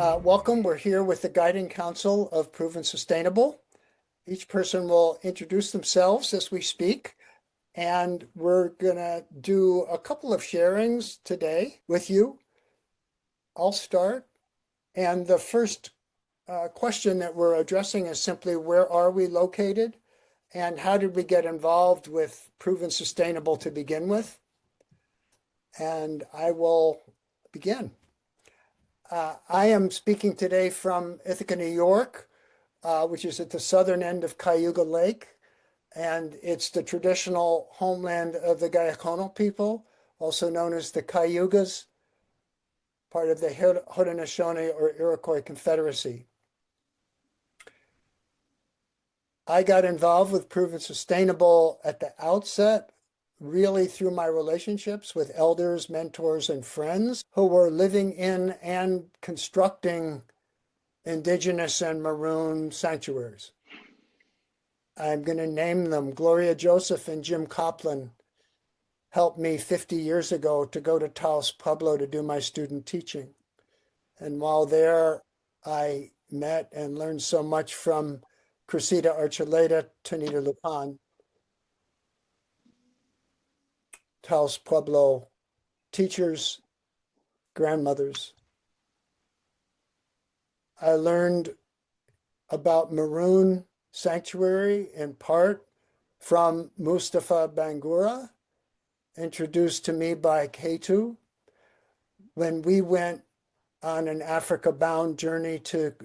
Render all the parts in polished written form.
Welcome. We're here with the Guiding Council of Proven Sustainable. Each person will introduce themselves as we speak, and we're going to do a couple of sharings today with you. I'll start. And the first question that we're addressing is simply, where are we located? And how did we get involved with Proven Sustainable to begin with? And I will begin. I am speaking today from Ithaca, New York, which is at the southern end of Cayuga Lake. And it's the traditional homeland of the Gayacono people, also known as the Cayugas, part of the Haudenosaunee or Iroquois Confederacy. I got involved with Proven Sustainable at the outset, really through my relationships with elders, mentors, and friends who were living in and constructing indigenous and maroon sanctuaries. I'm going to name them. Gloria Joseph and Jim Copland helped me 50 years ago to go to Taos Pueblo to do my student teaching. And while there, I met and learned so much from Cressida Archuleta, Tanita Lupan, Taos Pueblo teachers, grandmothers. I learned about Maroon Sanctuary in part from Mustafa Bangura, introduced to me by Ketu. When we went on an Africa-bound journey to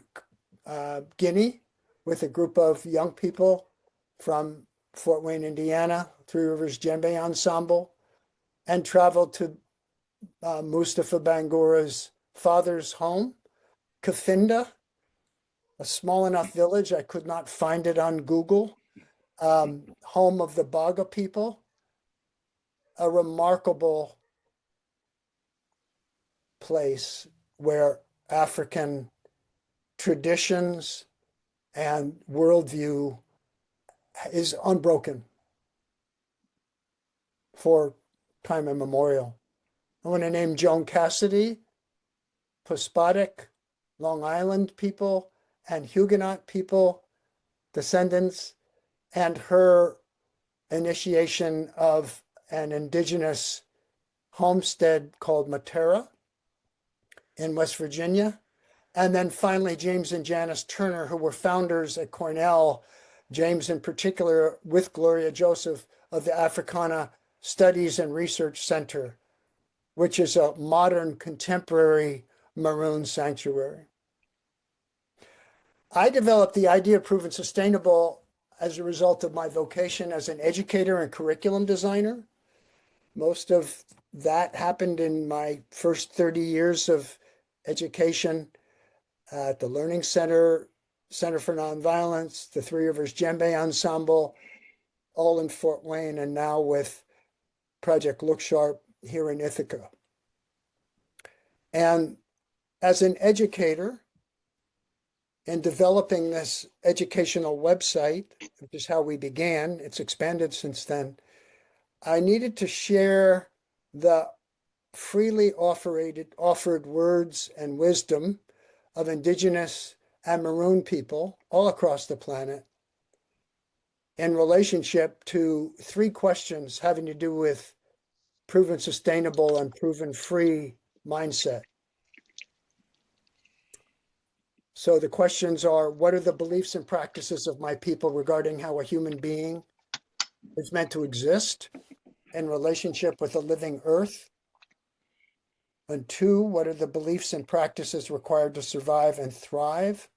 Guinea with a group of young people from Fort Wayne, Indiana, Three Rivers Djembe Ensemble, and traveled to Mustafa Bangura's father's home, Kafinda, a small enough village, I could not find it on Google, home of the Baga people, a remarkable place where African traditions and worldview is unbroken for time immemorial. I want to name Joan Cassidy, Puspatic, Long Island people, and Huguenot people, descendants, and her initiation of an indigenous homestead called Matera in West Virginia. And then finally, James and Janice Turner, who were founders at Cornell, James in particular with Gloria Joseph, of the Africana Studies and Research Center, which is a modern contemporary Maroon sanctuary. I developed the idea of Proven Sustainable as a result of my vocation as an educator and curriculum designer. Most of that happened in my first 30 years of education at the Learning Center, Center for Nonviolence, the Three Rivers Djembe Ensemble, all in Fort Wayne, and now with Project Look Sharp here in Ithaca. And as an educator, in developing this educational website, which is how we began, it's expanded since then, I needed to share the freely offered words and wisdom of indigenous and Maroon people all across the planet in relationship to three questions having to do with proven sustainable and proven free mindset. So the questions are, what are the beliefs and practices of my people regarding how a human being is meant to exist in relationship with a living earth? And two, what are the beliefs and practices required to survive and thrive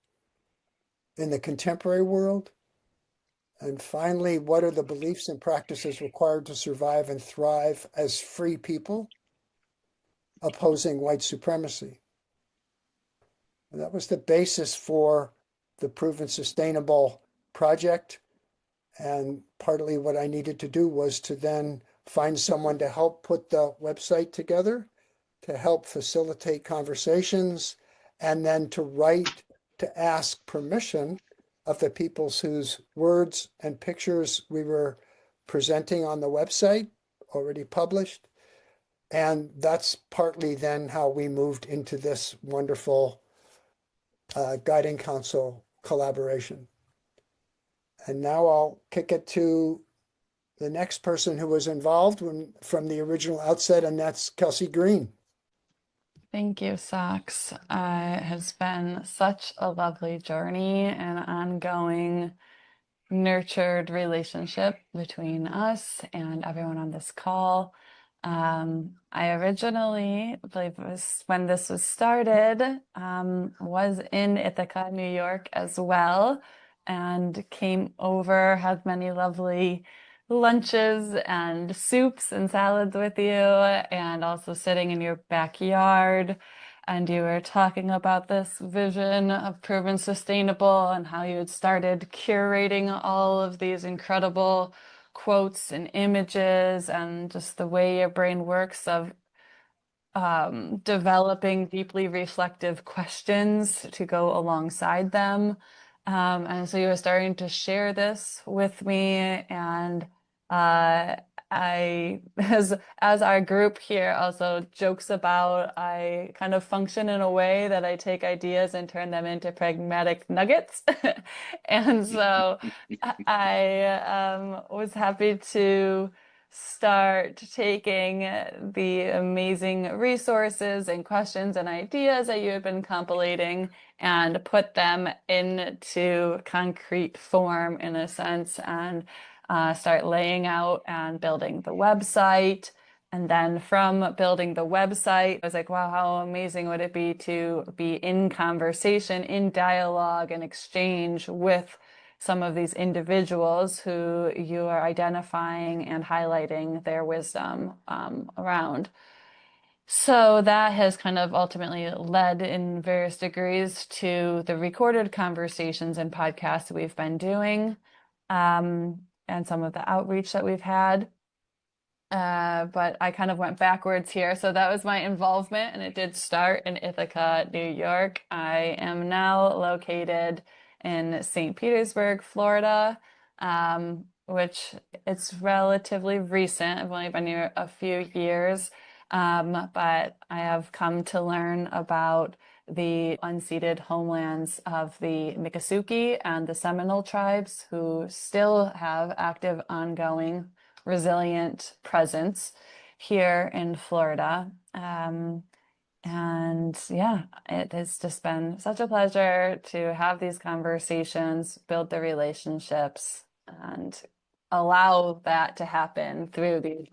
in the contemporary world? And finally, what are the beliefs and practices required to survive and thrive as free people opposing white supremacy? And that was the basis for the Proven Sustainable project. And partly what I needed to do was to then find someone to help put the website together, to help facilitate conversations, and then to write, to ask permission of the peoples whose words and pictures we were presenting on the website, already published. And that's partly then how we moved into this wonderful guiding council collaboration. And now I'll kick it to the next person who was involved from the original outset, and that's Kelsey Greene. Thank you, Sox. It has been such a lovely journey and ongoing nurtured relationship between us and everyone on this call. I originally, I believe it was when this was started, was in Ithaca, New York as well, and came over, had many lovely lunches and soups and salads with you, and also sitting in your backyard. And you were talking about this vision of proven sustainable and how you had started curating all of these incredible quotes and images and just the way your brain works of developing deeply reflective questions to go alongside them. And so you were starting to share this with me, and I, as our group here also jokes about, I kind of function in a way that I take ideas and turn them into pragmatic nuggets. And so I was happy to start taking the amazing resources and questions and ideas that you have been compilating and put them into concrete form in a sense, and start laying out and building the website. And then from building the website, I was like, wow, how amazing would it be to be in conversation, in dialogue and exchange with some of these individuals who you are identifying and highlighting their wisdom around. So that has kind of ultimately led in various degrees to the recorded conversations and podcasts we've been doing, and some of the outreach that we've had. But I kind of went backwards here. So that was my involvement, and it did start in Ithaca, New York. I am now located in St. Petersburg, Florida, which it's relatively recent. I've only been here a few years, but I have come to learn about the unceded homelands of the Miccosukee and the Seminole tribes, who still have active, ongoing, resilient presence here in Florida. And yeah, it has just been such a pleasure to have these conversations, build the relationships, and allow that to happen through the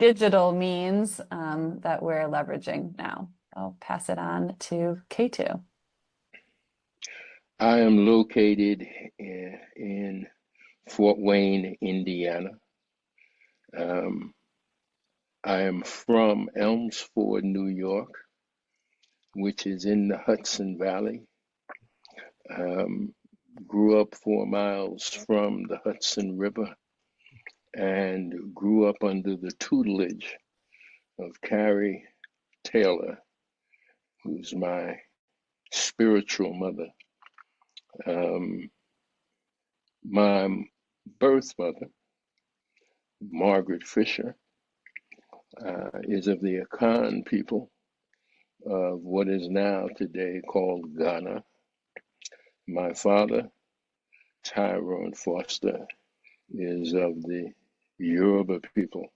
digital means that we're leveraging now. I'll pass it on to Ketu. I am located in Fort Wayne, Indiana. I am from Elmsford, New York, which is in the Hudson Valley. Grew up 4 miles from the Hudson River and grew up under the tutelage of Carrie Taylor, who's my spiritual mother. My birth mother, Margaret Fisher, is of the Akan people of what is now today called Ghana. My father, Tyrone Foster, is of the Yoruba people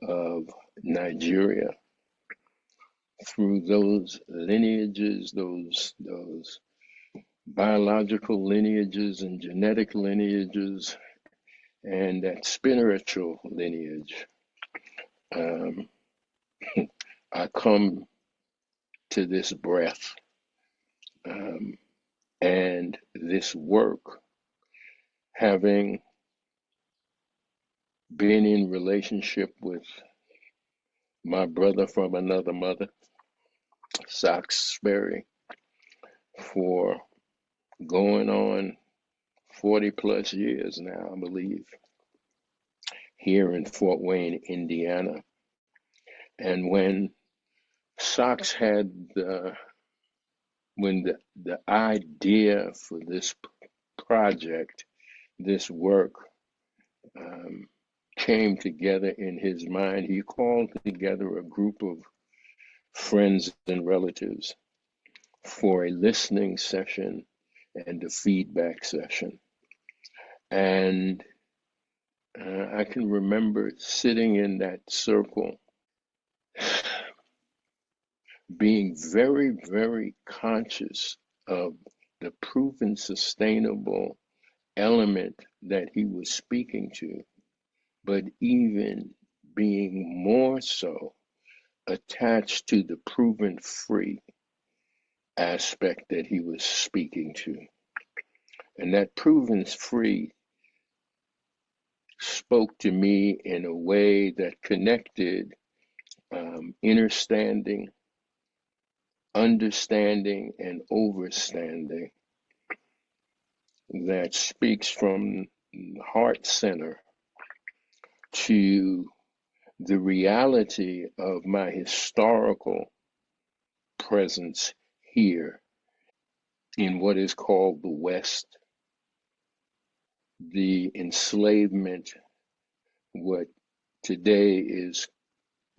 of Nigeria. Through those lineages, those biological lineages and genetic lineages, and that spiritual lineage, I come to this breath and this work, having been in relationship with my brother from another mother, Sox Sperry, for going on 40 plus years now, I believe, here in Fort Wayne, Indiana. And when Sox had when the idea for this project, this work, came together in his mind, he called together a group of friends and relatives for a listening session and a feedback session. And I can remember sitting in that circle, being very, very conscious of the proven sustainable element that he was speaking to, but even being more so attached to the proven free aspect that he was speaking to. And that proven free spoke to me in a way that connected understanding, and overstanding, that speaks from heart center to the reality of my historical presence here in what is called the West, the enslavement, what today is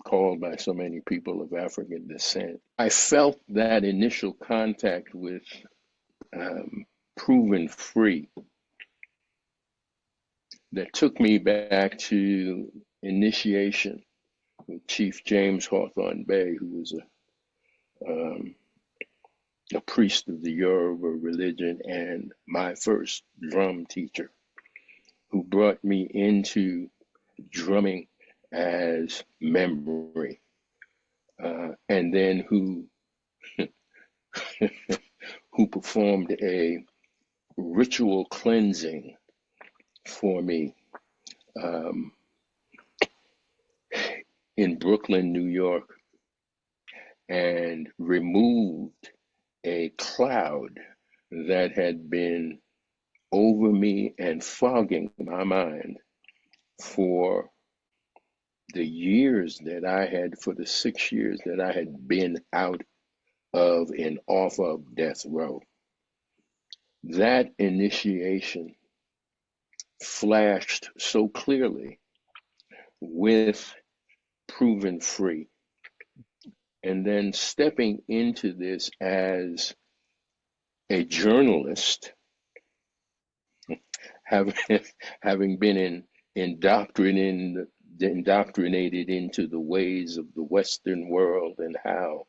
called by so many people of African descent. I felt that initial contact with proven free that took me back to initiation with Chief James Hawthorne Bay, who was a priest of the Yoruba religion and my first drum teacher, who brought me into drumming as memory, and then who performed a ritual cleansing for me in Brooklyn, New York, and removed a cloud that had been over me and fogging my mind for the years that I had, for the 6 years that I had been out of and off of death row. That initiation flashed so clearly with proven free. And then stepping into this as a journalist, having been indoctrinated into the ways of the Western world and how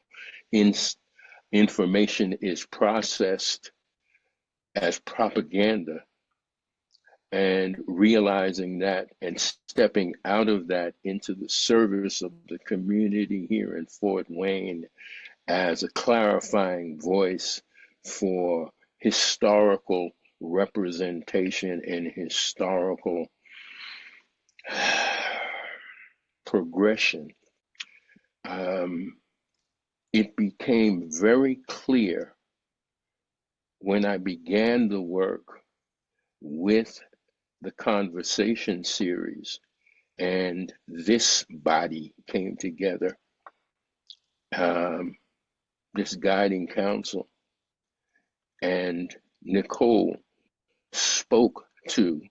information is processed as propaganda, and realizing that and stepping out of that into the service of the community here in Fort Wayne as a clarifying voice for historical representation and historical progression. It became very clear when I began the work with the conversation series and this body came together, this guiding council, and Nichole spoke to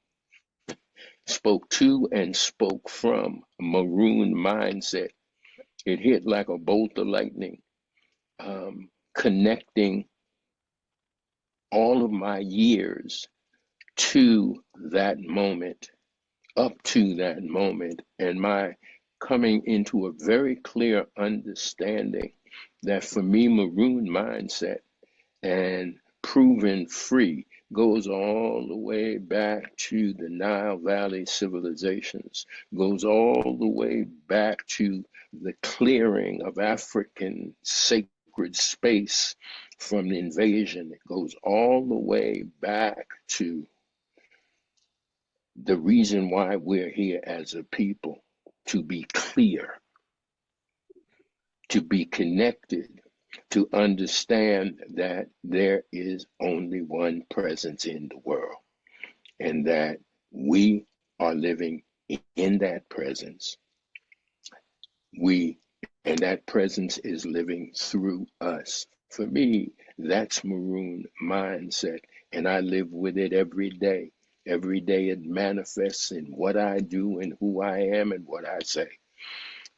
and spoke from Maroon mindset. It hit like a bolt of lightning, connecting all of my years to that moment, up to that moment, and my coming into a very clear understanding that for me, Maroon mindset and proven free goes all the way back to the Nile Valley civilizations, goes all the way back to the clearing of African sacred space from the invasion. It goes all the way back to the reason why we're here as a people, to be clear, to be connected, to understand that there is only one presence in the world, and that we are living in that presence. And that presence is living through us. For me, that's Maroon mindset, and I live with it every day. Every day it manifests in what I do and who I am and what I say.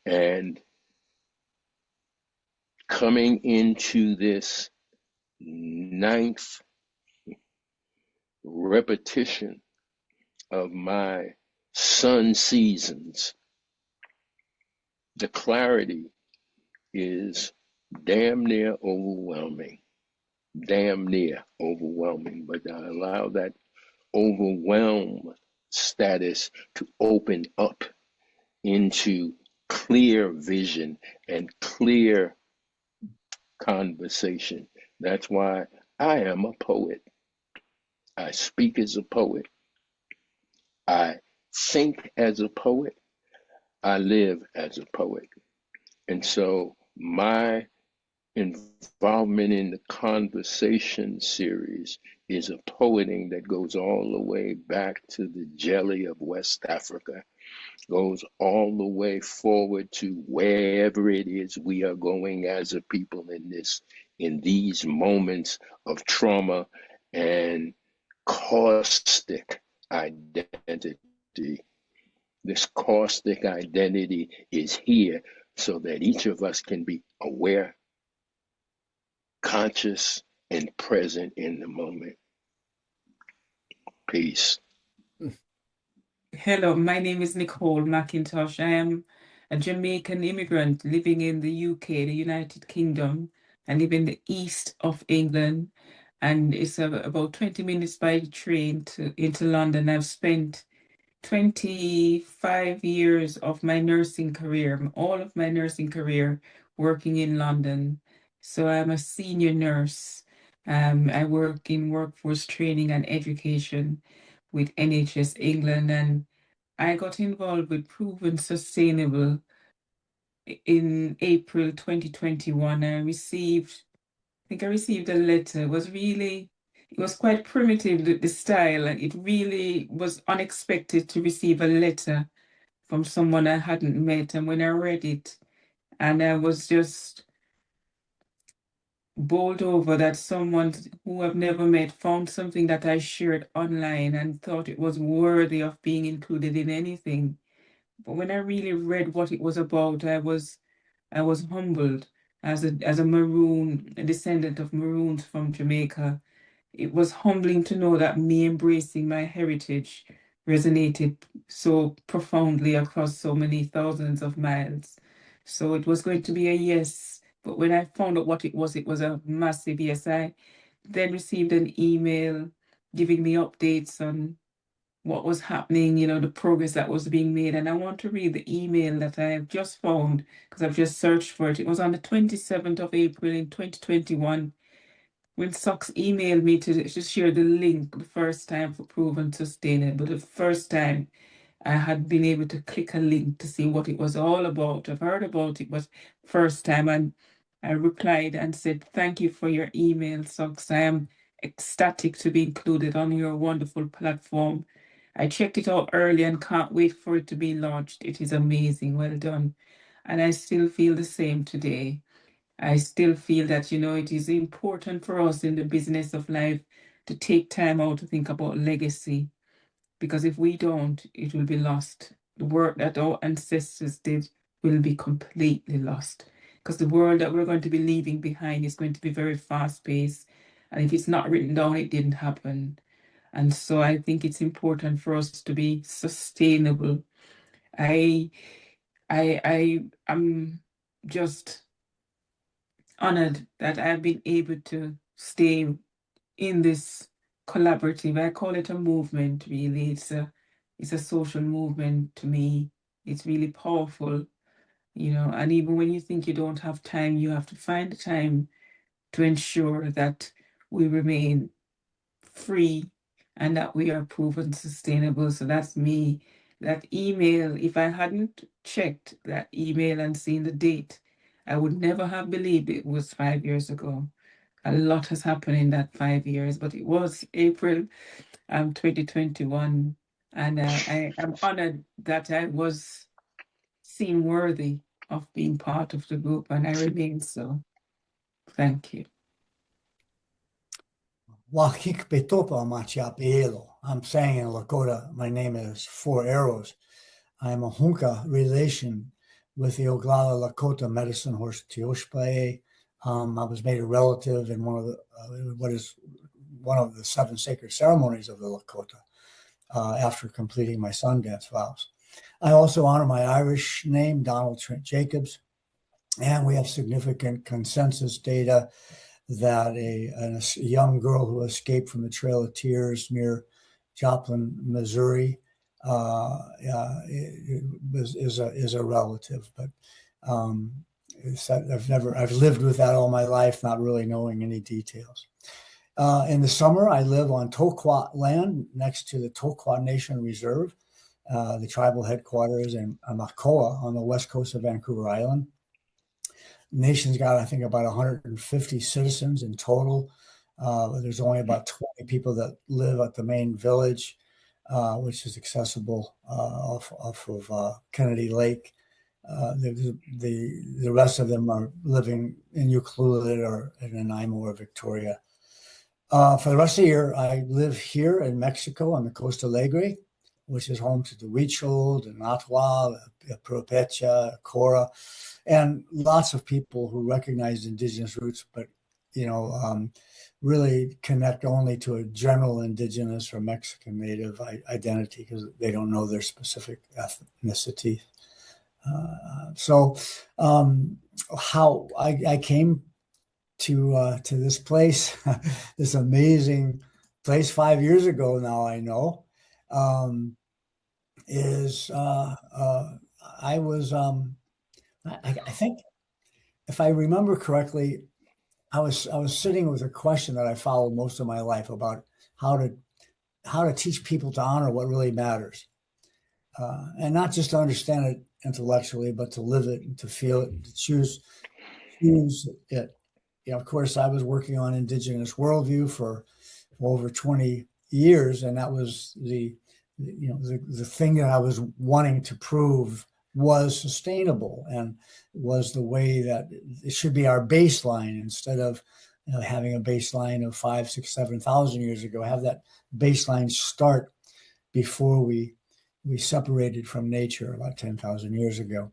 And coming into this ninth repetition of my sun seasons. The clarity is damn near overwhelming. Damn near overwhelming, but I allow that overwhelm status to open up into clear vision and clear conversation. That's why I am a poet. I speak as a poet. I think as a poet. I live as a poet. And so my involvement in the conversation series is a poeting that goes all the way back to the jelly of West Africa, goes all the way forward to wherever it is we are going as a people in these moments of trauma and caustic identity. This caustic identity is here so that each of us can be aware, conscious, and present in the moment. Peace. Hello, my name is Nichole McIntosh. I am a Jamaican immigrant living in the UK, the United Kingdom. I live in the east of England, and it's about 20 minutes by train into London. I've spent 25 years of my nursing career, all of my nursing career, working in London. So I'm a senior nurse. I work in workforce training and education with NHS England, and I got involved with Proven Sustainable in April 2021. I think I received a letter. It was quite primitive, the style. It really was unexpected to receive a letter from someone I hadn't met. And when I read it, and I was just bowled over that someone who I've never met found something that I shared online and thought it was worthy of being included in anything. But when I really read what it was about, I was humbled as a Maroon, a descendant of Maroons from Jamaica. It was humbling to know that me embracing my heritage resonated so profoundly across so many thousands of miles. So it was going to be a yes. But when I found out what it was a massive yes. I then received an email giving me updates on what was happening, the progress that was being made. And I want to read the email that I have just found because I've just searched for it. It was on the 27th of April in 2021 when Sox emailed me to share the link the first time for Proven Sustainable. The first time I had been able to click a link to see what it was all about. I've heard about it, but first time. And I replied and said, thank you for your email, Sox. I am ecstatic to be included on your wonderful platform. I checked it out early and can't wait for it to be launched. It is amazing. Well done. And I still feel the same today. I still feel that, it is important for us in the business of life to take time out to think about legacy. Because if we don't, it will be lost. The work that our ancestors did will be completely lost. Because the world that we're going to be leaving behind is going to be very fast-paced. And if it's not written down, it didn't happen. And so I think it's important for us to be sustainable. I am just honored that I've been able to stay in this collaborative. I call it a movement, really. It's a social movement to me. It's really powerful, and even when you think you don't have time, you have to find the time to ensure that we remain free and that we are proven sustainable. So that's me. That email, if I hadn't checked that email and seen the date, I would never have believed it was 5 years ago. A lot has happened in that 5 years, but it was April 2021. And I am honored that I was seen worthy of being part of the group, and I remain so. Thank you. I'm saying in Lakota, my name is Four Arrows. I'm a Hunka relation with the Oglala Lakota medicine horse Teoshpae, I was made a relative in one of the one of the 7 sacred ceremonies of the Lakota after completing my Sundance vows. I also honor my Irish name, Donald Trent Jacobs, and we have significant consensus data that a young girl who escaped from the Trail of Tears near Joplin, Missouri, is a relative. But I've lived with that all my life, not really knowing any details. In the summer, I live on Tokwa land next to the Tokwa Nation Reserve, the tribal headquarters in Makoa on the west coast of Vancouver Island. The nation's got, I think, about 150 citizens in total. There's only about 20 people that live at the main village, which is accessible off of Kennedy Lake. The rest of them are living in Ucluelet or in Nanaimo or Victoria. For the rest of the year, I live here in Mexico on the Costa Alegre, which is home to the Huichol, the Natwa, the Purepecha, Cora, and lots of people who recognize indigenous roots, but really connect only to a general indigenous or Mexican native identity because they don't know their specific ethnicity. So how I came to this place, this amazing place 5 years ago now, I know, I was, I think if I remember correctly, I was sitting with a question that I followed most of my life about how to teach people to honor what really matters, and not just to understand it intellectually, but to live it and to feel it and to choose it. Of course, I was working on indigenous worldview for over 20 years, and that was the thing that I was wanting to prove was sustainable and was the way that it should be our baseline instead of having a baseline of 5, 6, 7,000 years ago. Have that baseline start before we separated from nature about 10,000 years ago.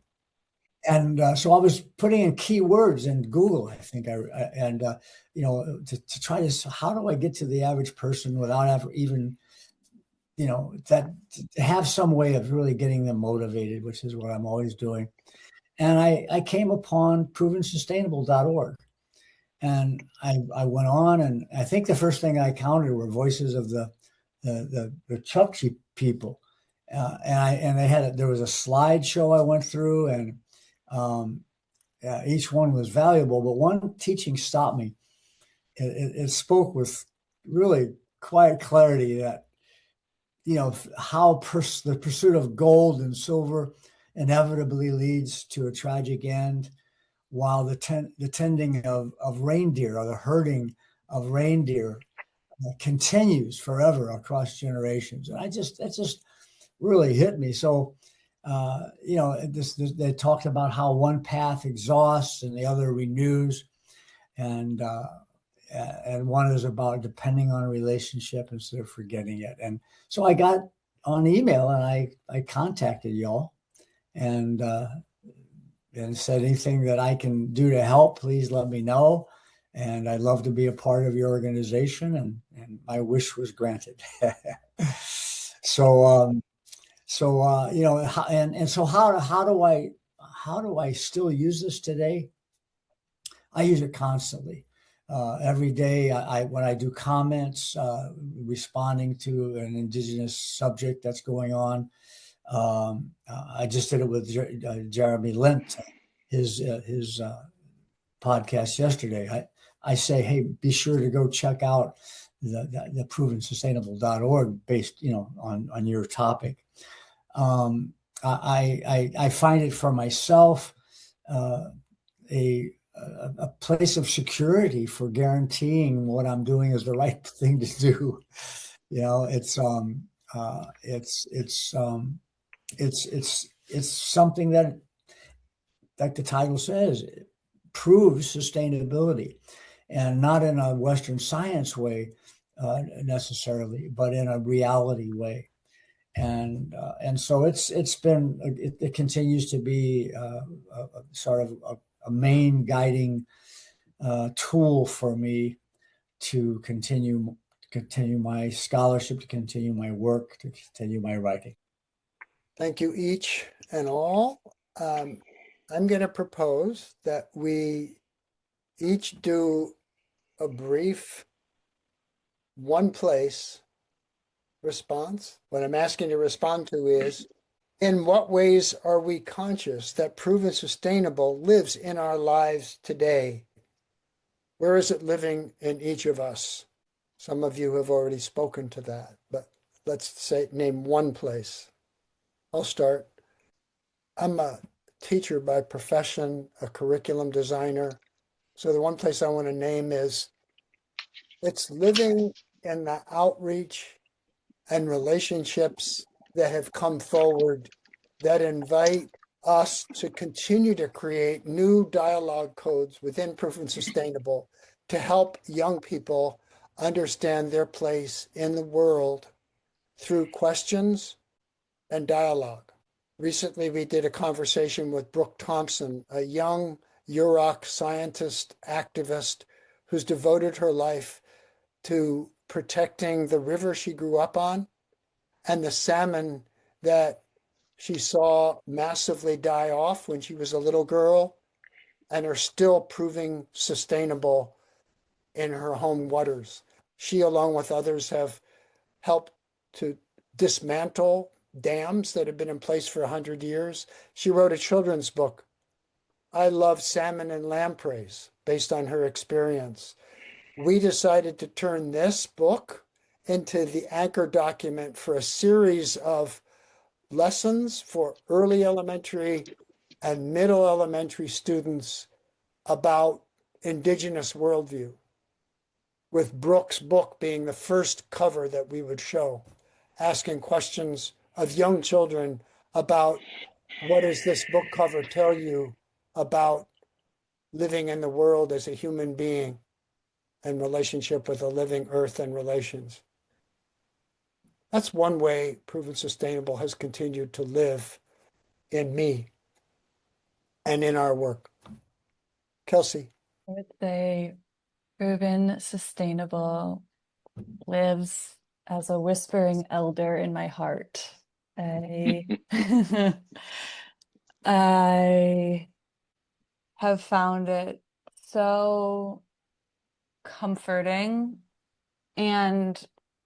And so I was putting in keywords in Google, I think, to try to, how do I get to the average person without ever even, that to have some way of really getting them motivated, which is what I'm always doing. And I came upon provensustainable.org. And I went on, and I think the first thing I counted were voices of the Chukchi people. And there was a slideshow I went through, and each one was valuable, but one teaching stopped me. It spoke with really quiet clarity that, how the pursuit of gold and silver inevitably leads to a tragic end, while the tending of reindeer or the herding of reindeer continues forever across generations. And that just really hit me. So, they talked about how one path exhausts and the other renews, and one is about depending on a relationship instead of forgetting it. And so I got on email and I contacted y'all and said, anything that I can do to help, please let me know. And I'd love to be a part of your organization. And my wish was granted. So how do I still use this today? I use it constantly. Every day, when I do comments, responding to an indigenous subject that's going on. I just did it with Jeremy Lint, his podcast yesterday. I say, hey, be sure to go check out the provensustainable.org based, on your topic. I find it for myself a place of security for guaranteeing what I'm doing is the right thing to do. It's something that, like the title says, it proves sustainability, and not in a Western science way necessarily, but in a reality way. And so it continues to be sort of a main guiding tool for me to continue my scholarship, to continue my work, to continue my writing. Thank you each and all. I'm going to propose that we each do a brief one place response. What I'm asking you to respond to is, in what ways are we conscious that proven sustainable lives in our lives today? Where is it living in each of us? Some of you have already spoken to that, but let's name one place. I'll start. I'm a teacher by profession, a curriculum designer. So the one place I want to name is, it's living in the outreach and relationships that have come forward that invite us to continue to create new dialogue codes within Proof and Sustainable to help young people understand their place in the world through questions and dialogue. Recently, we did a conversation with Brooke Thompson, a young Yurok scientist, activist who's devoted her life to protecting the river she grew up on and the salmon that she saw massively die off when she was a little girl and are still proving sustainable in her home waters. She, along with others, have helped to dismantle dams that have been in place for 100 years. She wrote a children's book, I Love Salmon and Lampreys, based on her experience. We decided to turn this book into the anchor document for a series of lessons for early elementary and middle elementary students about Indigenous worldview, with Brooke's book being the first cover that we would show, asking questions of young children about, what does this book cover tell you about living in the world as a human being and relationship with a living earth and relations? That's one way Proven Sustainable has continued to live in me and in our work. Kelsey. I would say Proven Sustainable lives as a whispering elder in my heart. I I have found it so comforting and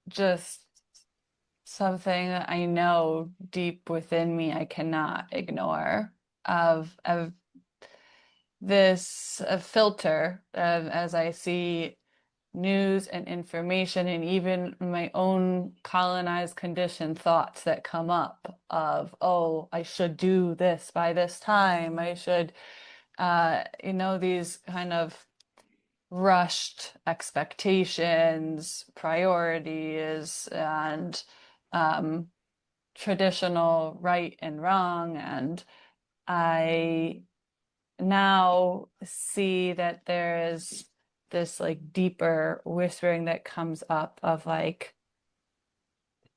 just something that I know deep within me I cannot ignore, of this filter as I see news and information and even my own colonized conditioned thoughts that come up of, oh, I should do this by this time, I should these kind of rushed expectations, priorities, and traditional right and wrong. And I now see that there is this like deeper whispering that comes up of like,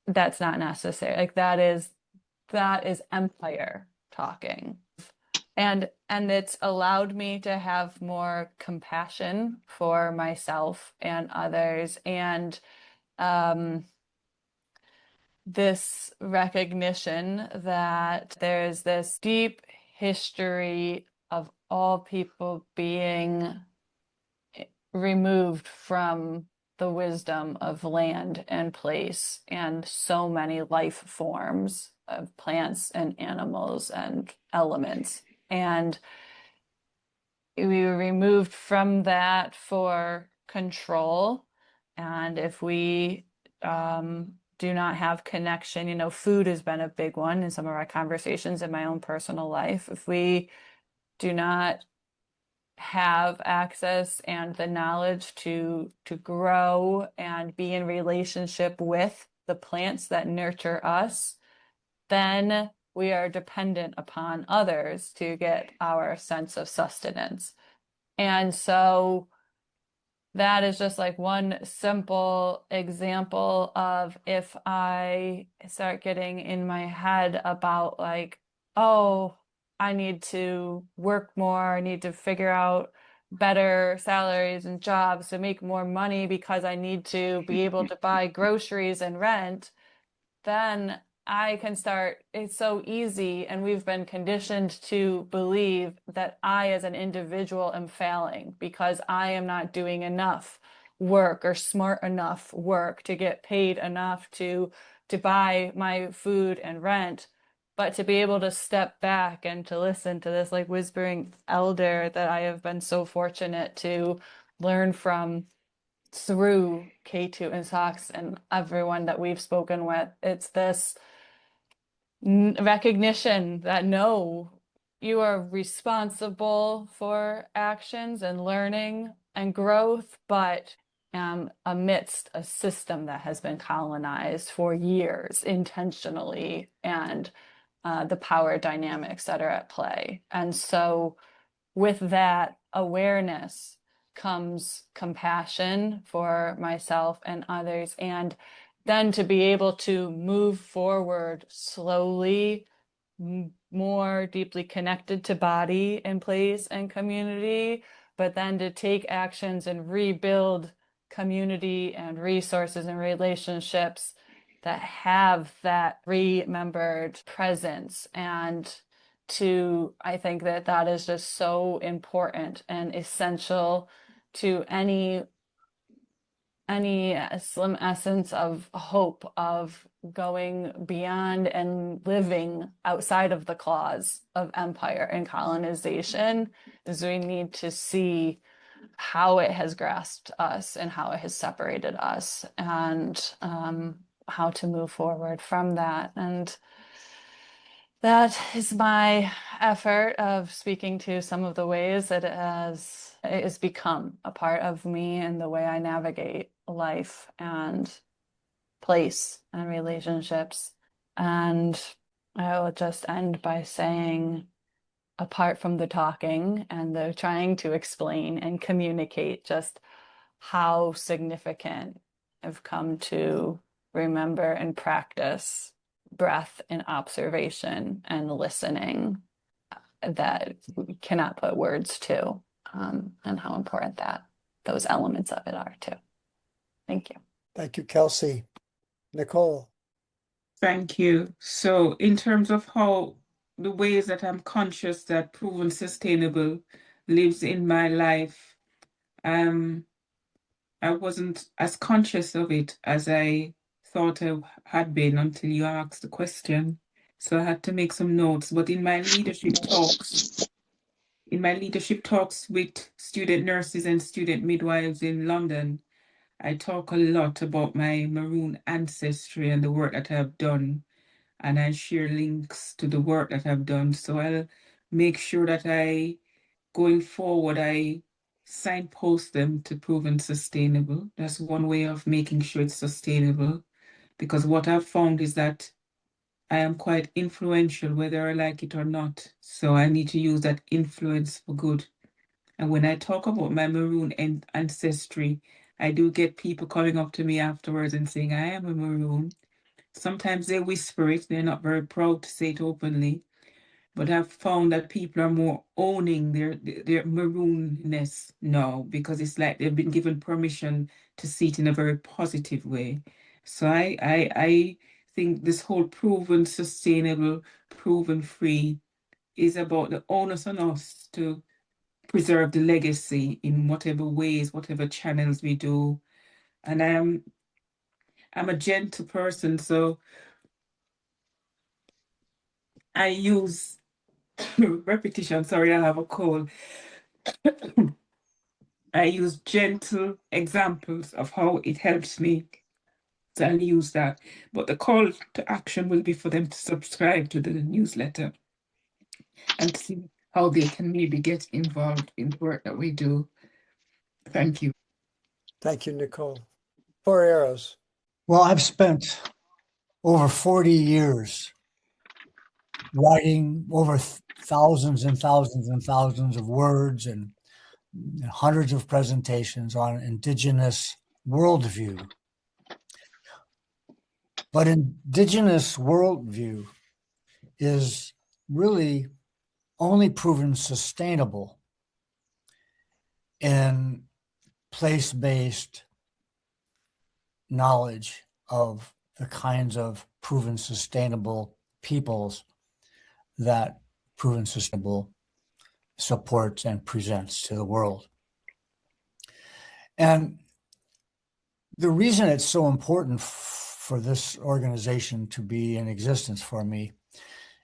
that's not necessary. Like that is empire talking. And it's allowed me to have more compassion for myself and others, and this recognition that there's this deep history of all people being removed from the wisdom of land and place and so many life forms of plants and animals and elements. And we were removed from that for control. And if we do not have connection, food has been a big one in some of our conversations in my own personal life. If we do not have access and the knowledge to grow and be in relationship with the plants that nurture us, then we are dependent upon others to get our sense of sustenance. And so that is just like one simple example of, if I start getting in my head about like, oh, I need to work more, I need to figure out better salaries and jobs to make more money because I need to be able to buy groceries and rent, then I can start. It's so easy, and we've been conditioned to believe that I, as an individual, am failing because I am not doing enough work or smart enough work to get paid enough to buy my food and rent. But to be able to step back and to listen to this like whispering elder that I have been so fortunate to learn from through Ketu and Sox and everyone that we've spoken with, it's this recognition that no, you are responsible for actions and learning and growth, but amidst a system that has been colonized for years intentionally, and the power dynamics that are at play. And so with that awareness comes compassion for myself and others, and then to be able to move forward slowly, more deeply connected to body and place and community, but then to take actions and rebuild community and resources and relationships that have that remembered presence. And I think that that is just so important and essential to any slim essence of hope of going beyond and living outside of the claws of empire and colonization, is we need to see how it has grasped us and how it has separated us, and how to move forward from that. And that is my effort of speaking to some of the ways that it has become a part of me and the way I navigate life and place and relationships. And I will just end by saying, apart from the talking and the trying to explain and communicate just how significant I've come to remember and practice breath and observation and listening, that we cannot put words to, and how important those elements of it are too. Thank you. Thank you, Kelsey. Nichole. Thank you. So in terms of how the ways that I'm conscious that proven sustainable lives in my life, I wasn't as conscious of it as I thought I had been until you asked the question. So I had to make some notes. But in my leadership talks with student nurses and student midwives in London, I talk a lot about my Maroon ancestry and the work that I've done. And I share links to the work that I've done. So I'll make sure that going forward, I signpost them to proven sustainable. That's one way of making sure it's sustainable. Because what I've found is that I am quite influential, whether I like it or not. So I need to use that influence for good. And when I talk about my Maroon ancestry, I do get people coming up to me afterwards and saying, I am a Maroon. Sometimes they whisper it, they're not very proud to say it openly. But I've found that people are more owning their maroonness now, because it's like they've been given permission to see it in a very positive way. So I think this whole proven sustainable, proven free is about the onus on us to preserve the legacy in whatever ways, whatever channels we do. And I'm a gentle person, so I use repetition. Sorry, I have a cold. I use gentle examples of how it helps me. So I'll use that. But the call to action will be for them to subscribe to the newsletter and see how they can maybe get involved in the work that we do. Thank you. Thank you, Nichole. 4 arrows. Well, I've spent over 40 years writing over thousands and thousands and thousands of words and hundreds of presentations on indigenous worldview. But indigenous worldview is really only proven sustainable in place-based knowledge of the kinds of proven sustainable peoples that proven sustainable supports and presents to the world. And the reason it's so important for this organization to be in existence for me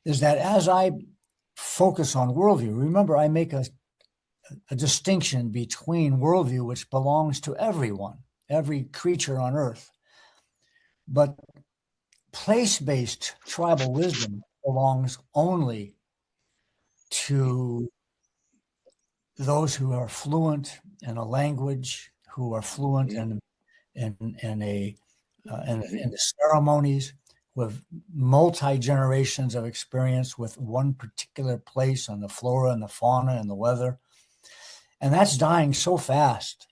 is that as I focus on worldview, remember, I make a distinction between worldview, which belongs to everyone, every creature on earth, but place-based tribal wisdom belongs only to those who are fluent in a language, who are fluent in the ceremonies, with multi-generations of experience with one particular place on the flora and the fauna and the weather. And that's dying so fast.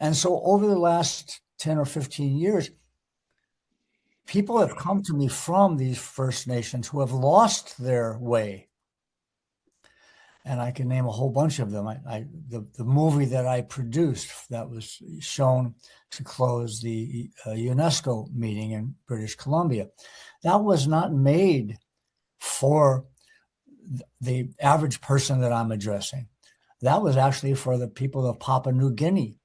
And so over the last 10 or 15 years, people have come to me from these First Nations who have lost their way. And I can name a whole bunch of them. The movie that I produced that was shown to close the UNESCO meeting in British Columbia, that was not made for the average person that I'm addressing. That was actually for the people of Papua New Guinea.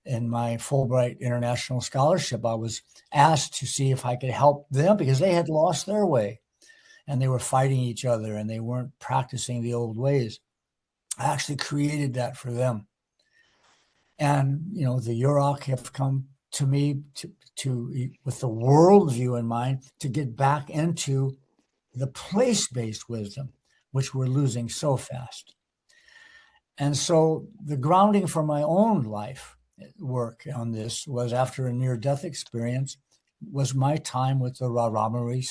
In my Fulbright International Scholarship, I was asked to see if I could help them because they had lost their way. And they were fighting each other and they weren't practicing the old ways. I actually created that for them. And, the Yurok have come to me to with the worldview in mind to get back into the place-based wisdom, which we're losing so fast. And so the grounding for my own life work on this was after a near-death experience was my time with the Raramuri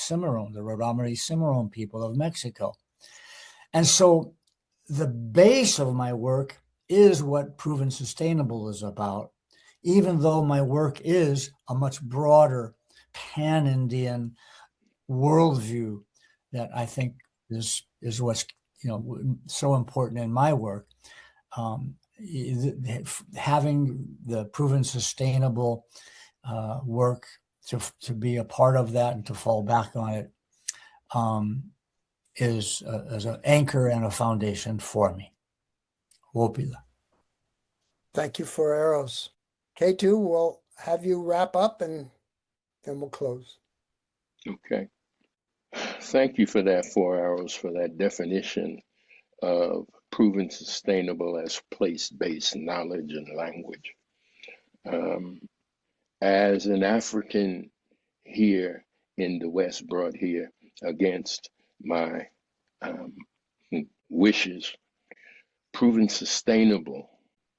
Cimarron people of Mexico. And so the base of my work is what Proven Sustainable is about, even though my work is a much broader pan-Indian worldview that I think is what's so important in my work. Having the Proven Sustainable work to be a part of that and to fall back on it is as an anchor and a foundation for me. Wopila. Thank you for arrows. Ketu, we'll have you wrap up and then we'll close. Okay. Thank you for that 4 arrows, for that definition of proven sustainable as place-based knowledge and language. As an African here in the West, brought here against my wishes, proven sustainable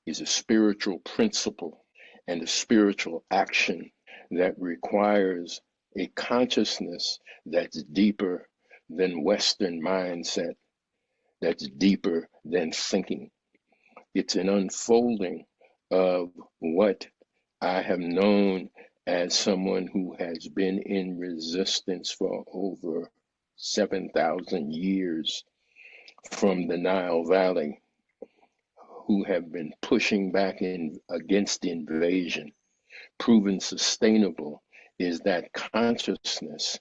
is a spiritual principle and a spiritual action that requires a consciousness that's deeper than Western mindset, that's deeper than thinking. It's an unfolding of what I have known as someone who has been in resistance for over 7,000 years from the Nile Valley, who have been pushing back against invasion. Proven sustainable is that consciousness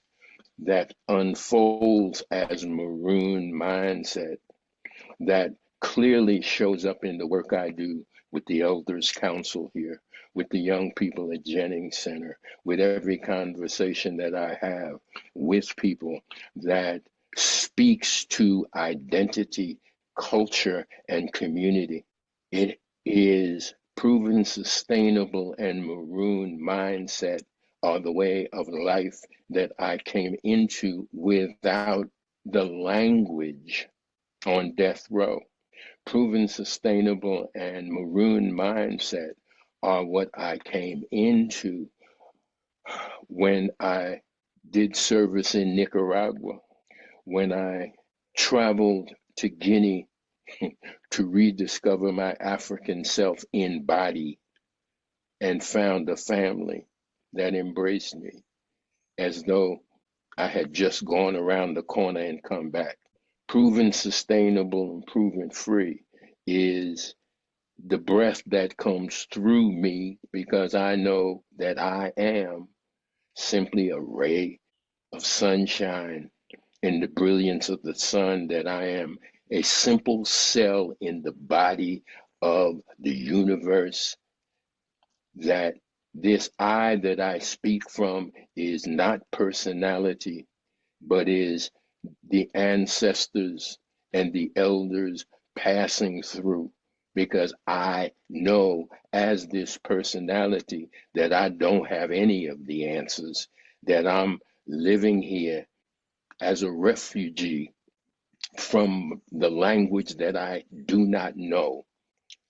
that unfolds as Maroon mindset, that clearly shows up in the work I do with the Elders Council here, with the young people at Jennings Center, with every conversation that I have with people that speaks to identity, culture, and community. It is proven sustainable and Maroon mindset are the way of life that I came into without the language on death row. Proven sustainable and Maroon mindset are what I came into when I did service in Nicaragua, when I traveled to Guinea to rediscover my African self in body and found a family that embraced me as though I had just gone around the corner and come back. Proven sustainable and proven free is the breath that comes through me, because I know that I am simply a ray of sunshine in the brilliance of the sun, that I am a simple cell in the body of the universe, that this I that I speak from is not personality, but is the ancestors and the elders passing through, because I know as this personality that I don't have any of the answers, that I'm living here as a refugee from the language that I do not know,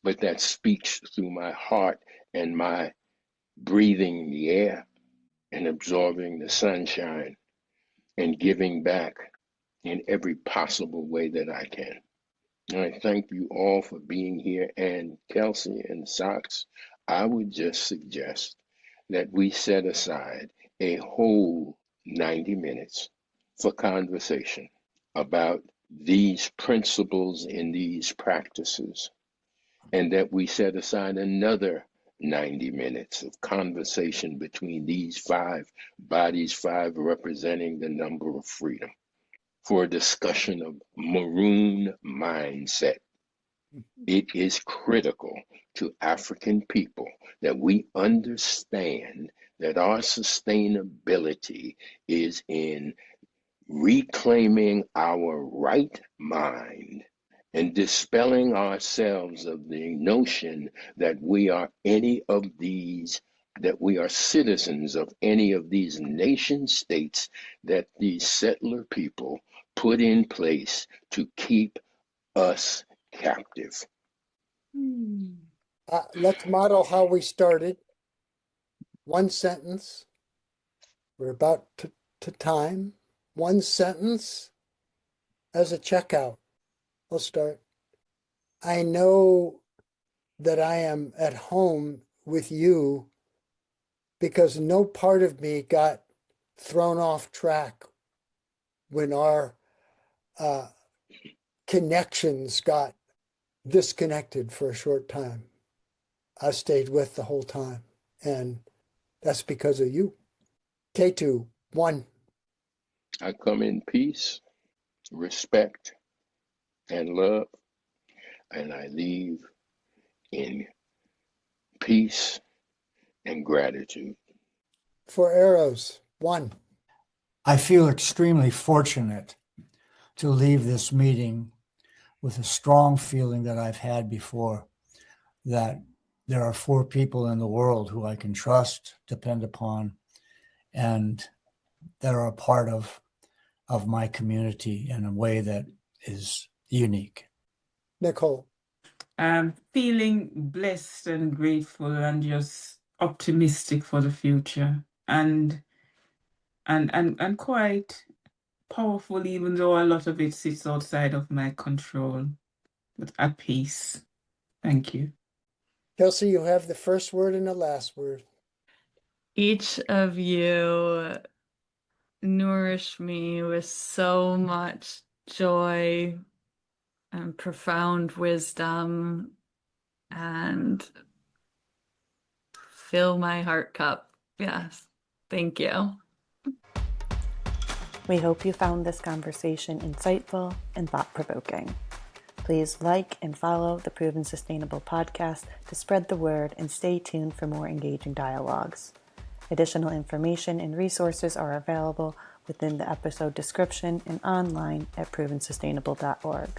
but that speaks through my heart and my breathing the air and absorbing the sunshine and giving back in every possible way that I can. And I thank you all for being here. And Kelsey and Sox, I would just suggest that we set aside a whole 90 minutes for conversation about these principles and these practices, and that we set aside another 90 minutes of conversation between these five bodies, five representing the number of freedom, for a discussion of Maroon mindset. It is critical to African people that we understand that our sustainability is in reclaiming our right mind and dispelling ourselves of the notion that we are any of these, that we are citizens of any of these nation states that these settler people put in place to keep us captive. Let's model how we started. One sentence. We're about to time. One sentence as a checkout. We'll start. I know that I am at home with you because no part of me got thrown off track when our connections got disconnected for a short time. I stayed with the whole time, and that's because of you. Ketu, 1. I come in peace, respect, and love, and I leave in peace and gratitude. 4 arrows, 1. I feel extremely fortunate to leave this meeting with a strong feeling that I've had before, that there are 4 people in the world who I can trust, depend upon, and that are a part of my community in a way that is unique. Nichole. I'm feeling blessed and grateful and just optimistic for the future, and quite powerful, even though a lot of it sits outside of my control, but at peace. Thank you. Kelsey, you have the first word and the last word. Each of you nourish me with so much joy and profound wisdom and fill my heart cup. Yes. Thank you. We hope you found this conversation insightful and thought-provoking. Please like and follow the Proven Sustainable podcast to spread the word, and stay tuned for more engaging dialogues. Additional information and resources are available within the episode description and online at provensustainable.org.